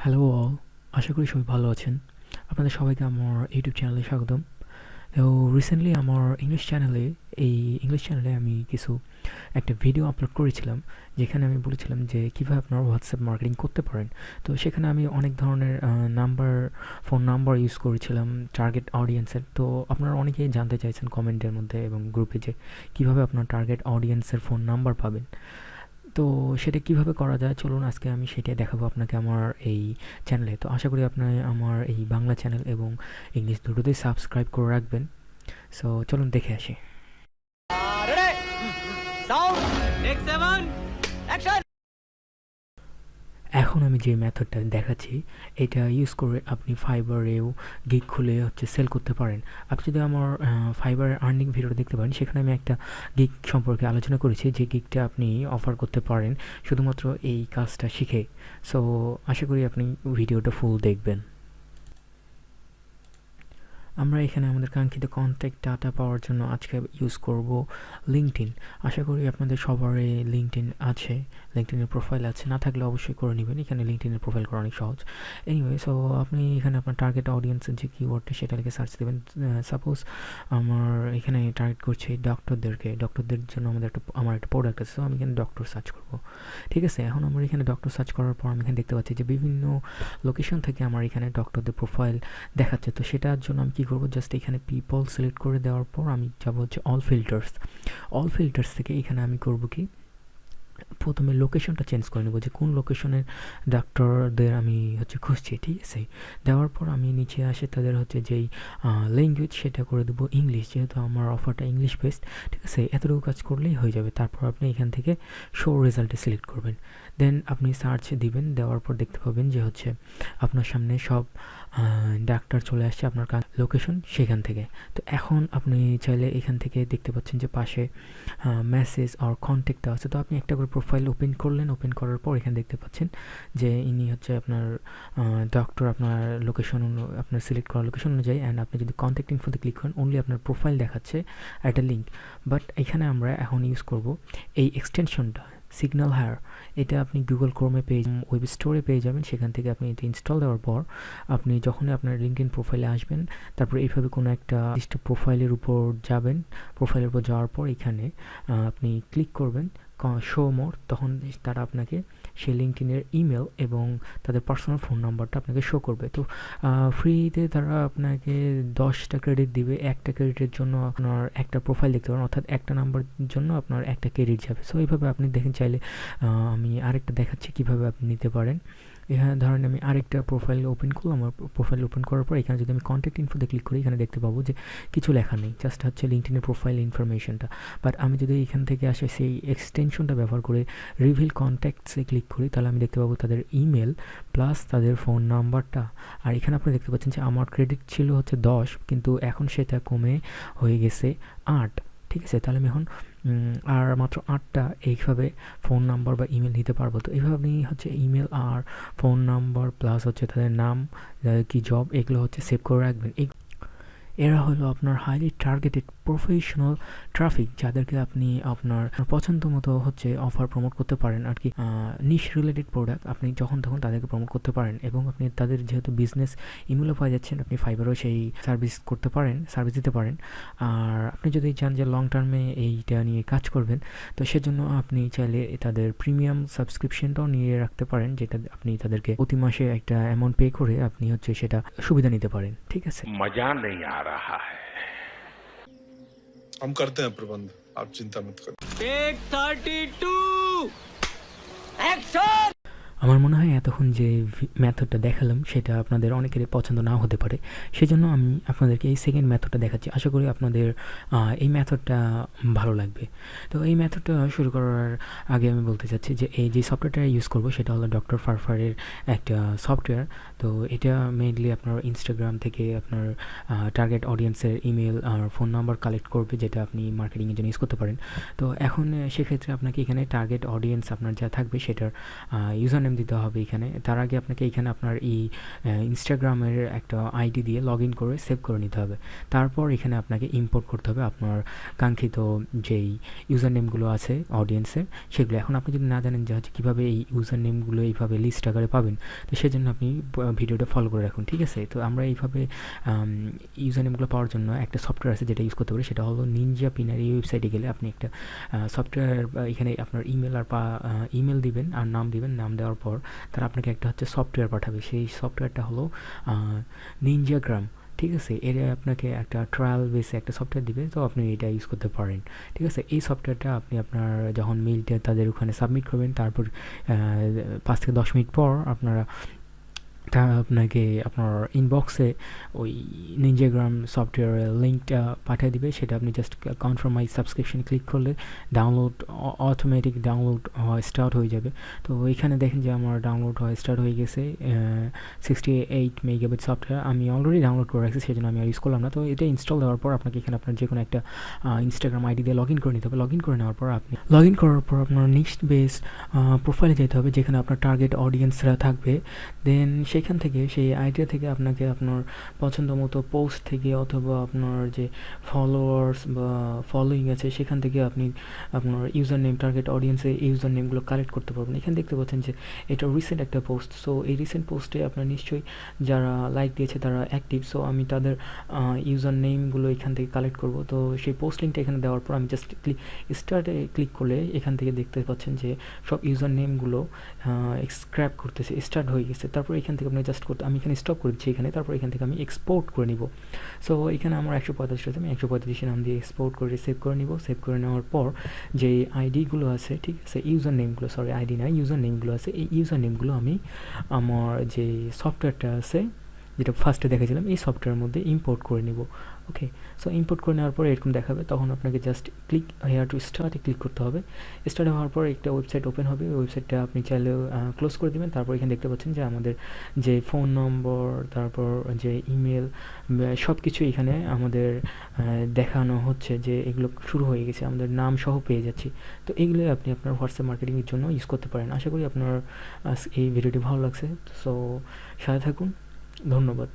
Hello all, আশা করি সবাই ভালো আছেন। আপনাদের সবাইকে আমার ইউটিউব চ্যানেলে স্বাগতম। তো রিসেন্টলি আমার ইংলিশ চ্যানেলে আমি একটা ভিডিও আপলোড করেছিলাম, যেখানে আমি বলেছিলাম যে কীভাবে আপনারা হোয়াটসঅ্যাপ মার্কেটিং করতে পারেন। তো সেখানে আমি অনেক ধরনের ফোন নাম্বার ইউজ করেছিলাম টার্গেট অডিয়েন্সের। তো আপনারা অনেকেই জানতে চাইছেন কমেন্টের মধ্যে এবং গ্রুপে যে কীভাবে আপনার টার্গেট অডিয়েন্সের ফোন নাম্বার পাবেন। তো সেটা কিভাবে করা যায়, চলুন আজকে আমি সেটাই দেখাবো আপনাকে আমার এই চ্যানেলে। তো আশা করি আপনি আমার এই বাংলা চ্যানেল এবং ইংলিশ দুটোতেই সাবস্ক্রাইব করে রাখবেন। সো চলুন দেখে আসি। এখন আমি যে মেথডটা দেখাচ্ছি, এটা ইউজ করে আপনি ফাইবারেও গিগ খুলে সেল করতে পারেন। আপনি যদি আমার ফাইবারের আর্নিং ভিডিওটা দেখতে পারেন, সেখানে আমি একটা গিগ সম্পর্কে আলোচনা করেছি, যে গিগটা আপনি অফার করতে পারেন শুধুমাত্র এই কাজটা শিখে। সো আশা করি আপনি ভিডিওটা ফুল দেখবেন। আমরা এখানে আমাদের কাঙ্ক্ষিত কন্ট্যাক্ট ডাটা পাওয়ার জন্য আজকে ইউজ করব লিঙ্কডইন। আশা করি আপনাদের সবারই লিঙ্কডইন আছে, লিঙ্কডইনের প্রোফাইল আছে। না থাকলে অবশ্যই করে নেবেন, এখানে লিঙ্কডইনের প্রোফাইল করা অনেক সহজ। এনিওয়ে, সো আপনি এখানে আপনার টার্গেট অডিয়েন্সের যে কিওয়ার্ডটা সেটা লিখে সার্চ দেবেন। সাপোজ আমার এখানে টার্গেট করছি ডক্টরদের জন্য আমার একটা প্রোডাক্ট আছে, সো আমি এখানে ডক্টর সার্চ করব। ঠিক আছে, এখন আমরা এখানে ডক্টর সার্চ করার পর আমি এখানে দেখতে পাচ্ছি যে বিভিন্ন লোকেশন থেকে আমার এখানে ডক্টরদের প্রোফাইল দেখাচ্ছে। তো সেটার জন্য আমি কী করবো, জাস্ট এখানে পিপল সিলেক্ট করে দেওয়ার পর আমি যাবো অল ফিল্টার্স থেকে এখানে আমি করবো কি, প্রথমে লোকেশনটা চেঞ্জ করে নেবো যে কোন লোকেশনের ডাক্তারদের আমি খুঁজছি। ঠিক আছে, দেওয়ার পর আমি নিচে আসে তাদের যেই ল্যাঙ্গুয়েজ সেটা করে দেবো ইংলিশ, যেহেতু আমার অফারটা ইংলিশ বেসড। ঠিক আছে, এতটুকু কাজ করলেই হয়ে যাবে। তারপর আপনি এখান থেকে শো রেজাল্টে সিলেক্ট করবেন, দেন আপনি সার্চ দিবেন। দেওয়ার পর দেখতে পাবেন যে আপনার সামনে সব ডাক্তার চলে আসছে আপনার লোকেশন সেখান থেকে। তো এখন আপনি চাইলে এখান থেকে দেখতে পাচ্ছেন যে পাশে মেসেজ আর কন্ট্যাক্ট আছে। তো আপনি একটা করে প্রোফাইল ওপেন করলেন, ওপেন করার পর এখানে দেখতে পাচ্ছেন যে ইনি আপনার ডক্টর, আপনার লোকেশন, আপনার সিলেক্ট করা লোকেশন অনুযায়ী। অ্যান্ড আপনি যদি কন্ট্যাক্ট ইনফোতে ক্লিক করেন, অনলি আপনার প্রোফাইল দেখাচ্ছে একটা লিঙ্ক। বাট এখানে আমরা এখন ইউজ করব এই এক্সটেনশনটা, সিগন্যাল হায়ার। এটা আপনি গুগল ক্রোমে ওয়েব স্টোরে পেয়ে যাবেন। সেখান থেকে আপনি এটা ইনস্টল দেওয়ার পর আপনি যখনই আপনার লিঙ্কডইন প্রোফাইলে আসবেন, তারপর এইভাবে কোনো একটা প্রোফাইলের উপর যাবেন। প্রোফাইলের উপর যাওয়ার পর এখানে আপনি ক্লিক করবেন শো মোর, তখন তারা আপনাকে সেই লিঙ্কডইনের ইমেল এবং তাদের পার্সোনাল ফোন নাম্বারটা আপনাকে শো করবে। তো ফ্রিতে তারা আপনাকে 10টা ক্রেডিট দিবে। একটা ক্রেডিটের জন্য আপনার একটা প্রোফাইল দেখতে পারেন, অর্থাৎ একটা নাম্বারের জন্য আপনার একটা ক্রেডিট যাবে। সো এইভাবে আপনি দেখেন চাইলে। আমি আরেকটা দেখাচ্ছি কীভাবে আপনি নিতে পারেন। এখানে ধরেন আমি আরেকটা প্রোফাইল ওপেন করলাম। আমার প্রোফাইল ওপেন করার পর এখানে যদি আমি কন্ট্যাক্ট ইনফোতে ক্লিক করি, এখানে দেখতে পাবো যে কিছু লেখা নেই, জাস্ট লিঙ্কডইনের প্রোফাইল ইনফরমেশনটা। বাট আমি যদি এখান থেকে আসে সেই এক্সটেনশনটা ব্যবহার করে রিভিল কন্ট্যাক্টসে ক্লিক করি, তাহলে আমি দেখতে পাবো তাদের ইমেল প্লাস তাদের ফোন নাম্বারটা। আর এখানে আপনি দেখতে পাচ্ছেন যে আমার ক্রেডিট ছিল 10, কিন্তু এখন সেটা কমে হয়ে গেছে 8। ঠিক আছে, তাহলে আমি এখন আর মাত্র 8টা এইভাবে ফোন নাম্বার বা ইমেল নিতে পারবো। তো এইভাবে আপনি ইমেল আর ফোন নাম্বার প্লাস তাদের নাম, কি জব, এগুলো সেভ করে রাখবেন। এরা হলো আপনার হাইলি টার্গেটেড প্রফেশনাল ট্রাফিক, যাদেরকে আপনি আপনার পছন্দ মতো অফার প্রমোট করতে পারেন আর কি। নিশ রিলেটেড প্রোডাক্ট আপনি যখন তখন তাদেরকে প্রমোট করতে পারেন, এবং আপনি তাদের যেহেতু বিজনেস ইমেলও পাওয়া যাচ্ছেন, আপনি ফাইবারও সেই সার্ভিস দিতে পারেন। আর আপনি যদি চান যে লং টার্মে এইটা নিয়ে কাজ করবেন, তো সেজন্য আপনি চাইলে তাদের প্রিমিয়াম সাবস্ক্রিপশনটাও নিয়ে রাখতে পারেন, যেটা আপনি তাদেরকে প্রতি মাসে একটা অ্যামাউন্ট পে করে আপনি সেটা সুবিধা নিতে পারেন। ঠিক আছে, मजा नहीं आ रहा है। हम करते हैं प्रबंध, आप चिंता मत करो। Take 32 action. আমার মনে হয় এতক্ষণ যে মেথডটা দেখালাম সেটা আপনাদের অনেকেরই পছন্দ নাও হতে পারে, সেজন্য আমি আপনাদেরকে এই সেকেন্ড মেথডটা দেখাচ্ছি। আশা করি আপনাদের এই মেথডটা ভালো লাগবে। তো এই মেথডটা শুরু করার আগে আমি বলতে চাচ্ছি যে এই যে সফটওয়্যারটা ইউজ করব সেটা হলো ডক্টর ফারফারের একটা সফটওয়্যার। তো এটা মেইনলি আপনার ইনস্টাগ্রাম থেকে আপনার টার্গেট অডিয়েন্সের ইমেল আর ফোন নাম্বার কালেক্ট করবে, যেটা আপনি মার্কেটিংয়ের জন্য ইউজ করতে পারেন। তো এখন সেক্ষেত্রে আপনাকে এখানে টার্গেট অডিয়েন্স আপনার যা থাকবে সেটার ইউজার নেম দিতে হবে এখানে। তার আগে আপনাকে এখানে আপনার এই ইনস্টাগ্রামের একটা আইডি দিয়ে লগ ইন করে সেভ করে নিতে হবে। তারপর এখানে আপনাকে ইম্পোর্ট করতে হবে আপনার কাঙ্ক্ষিত যেই ইউজার নেমগুলো আছে অডিয়েন্সের সেগুলো। এখন আপনি যদি না জানেন যে হচ্ছে কীভাবে এই ইউজার নেমগুলো এইভাবে লিস্ট আকারে পাবেন, তো সেজন্য আপনি ভিডিওটা ফলো করে রাখুন, ঠিক আছে? তো আমরা এইভাবে ইউজার নেমগুলো পাওয়ার জন্য একটা সফটওয়্যার আছে যেটা ইউজ করতে পারি, সেটা হলো নিনজা পিনার। এই ওয়েবসাইটে গেলে আপনি একটা সফটওয়্যার, এখানে আপনার ইমেল আর ইমেল দিবেন আর নাম দিবেন। নাম দেওয়ার পর তারা আপনাকে একটা হচ্ছে সফটওয়্যার পাঠাবে। সেই সফটওয়্যারটা হলো নিনজাগ্রাম, ঠিক আছে? এর আপনাকে একটা ট্রায়াল বেসে একটা সফটওয়্যার দিবে, তো আপনি এটা ইউজ করতে পারেন, ঠিক আছে? এই সফটওয়্যারটা আপনি আপনার যখন মেইলটা তাদের ওখানে সাবমিট করবেন, তারপর 5 থেকে 10 মিনিট পর আপনাকে আপনার ইনবক্সে ওই নিনজাগ্রাম সফটওয়্যারের লিঙ্কটা পাঠিয়ে দিবে। সেটা আপনি জাস্ট কনফার্ম মাই সাবস্ক্রিপশন ক্লিক করলে ডাউনলোড অটোমেটিক ডাউনলোড হওয়া স্টার্ট হয়ে যাবে। তো এখানে দেখেন যে আমার ডাউনলোড হওয়া স্টার্ট হয়ে গেছে 68 মেগাবাইট সফটওয়্যার। আমি অলরেডি ডাউনলোড করে রাখছি, সেজন্য আমি আর ইউজ করলাম না। তো এটা ইনস্টল দেওয়ার পর আপনাকে এখানে আপনার যে কোনো একটা ইনস্টাগ্রাম আইডি দিয়ে লগ ইন করে নিতে হবে। লগ ইন করে নেওয়ার পর আপনার নেক্সট বেস প্রোফাইলে যেতে হবে, যেখানে আপনার টার্গেট অডিয়েন্সরা থাকবে। দেন সেখান থেকে, সেই আইডিয়া থেকে আপনাকে আপনার পছন্দ মতো পোস্ট থেকে অথবা আপনার যে ফলোয়ার্স বা ফলোয়িং আছে সেখান থেকে আপনি আপনার ইউজার নেম, টার্গেট অডিয়েন্সের ইউজার নেমগুলো কালেক্ট করতে পারবেন। এখানে দেখতে পাচ্ছেন যে এটা রিসেন্ট একটা পোস্ট। সো এই রিসেন্ট পোস্টে আপনার নিশ্চয়ই যারা লাইক দিয়েছে তারা অ্যাক্টিভ। সো আমি তাদের ইউজার নেমগুলো এখান থেকে কালেক্ট করব। তো সেই পোস্ট লিঙ্কটা এখানে দেওয়ার পর আমি জাস্ট স্টার্টে ক্লিক করলে এখান থেকে দেখতে পাচ্ছেন যে সব ইউজার নেমগুলো স্ক্র্যাপ করতেছে, স্টার্ট হয়ে গেছে। তারপর এখান থেকে আপনি জাস্ট আমি এখানে স্টপ করে দিচ্ছি এখানে। তারপর এখান থেকে আমি এক্সপোর্ট করে নিব। সো এখানে আমার 145 রয়েছে, আমি 145 নাম দিয়ে এক্সপোর্ট করে সেভ করে নিব। সেভ করে নেওয়ার পর যে আইডিগুলো আছে, ঠিক আছে, ইউজার নেমগুলো, সরি আইডি না, ইউজার নেমগুলো আছে, এই ইউজার নেমগুলো আমি আমার যে সফটওয়্যারটা আছে যেটা ফার্স্টে দেখেছিলাম এই সফটওয়্যারের মধ্যে ইম্পোর্ট করে নিব। ওকে, সো ইম্পোর্ট করে নেওয়ার পর এরকম দেখাবে। তখন আপনাকে জাস্ট ক্লিক হেয়ার টু স্টার্টে ক্লিক করতে হবে। স্টার্ট হওয়ার পর একটা ওয়েবসাইট ওপেন হবে। ওই ওয়েবসাইটটা আপনি চাইলেও ক্লোজ করে দেবেন। তারপর এখানে দেখতে পাচ্ছেন যে আমাদের যে ফোন নম্বর, তারপর যে ইমেল, সব কিছু এখানে আমাদের দেখানো হচ্ছে যে এগুলো শুরু হয়ে গেছে, আমাদের নাম সহ পেয়ে যাচ্ছি। তো এগুলো আপনি আপনার হোয়াটসঅ্যাপ মার্কেটিংয়ের জন্য ইউজ করতে পারেন। আশা করি আপনার এই ভিডিওটি ভালো লাগছে। সো সাথে থাকুন, ধন্যবাদ।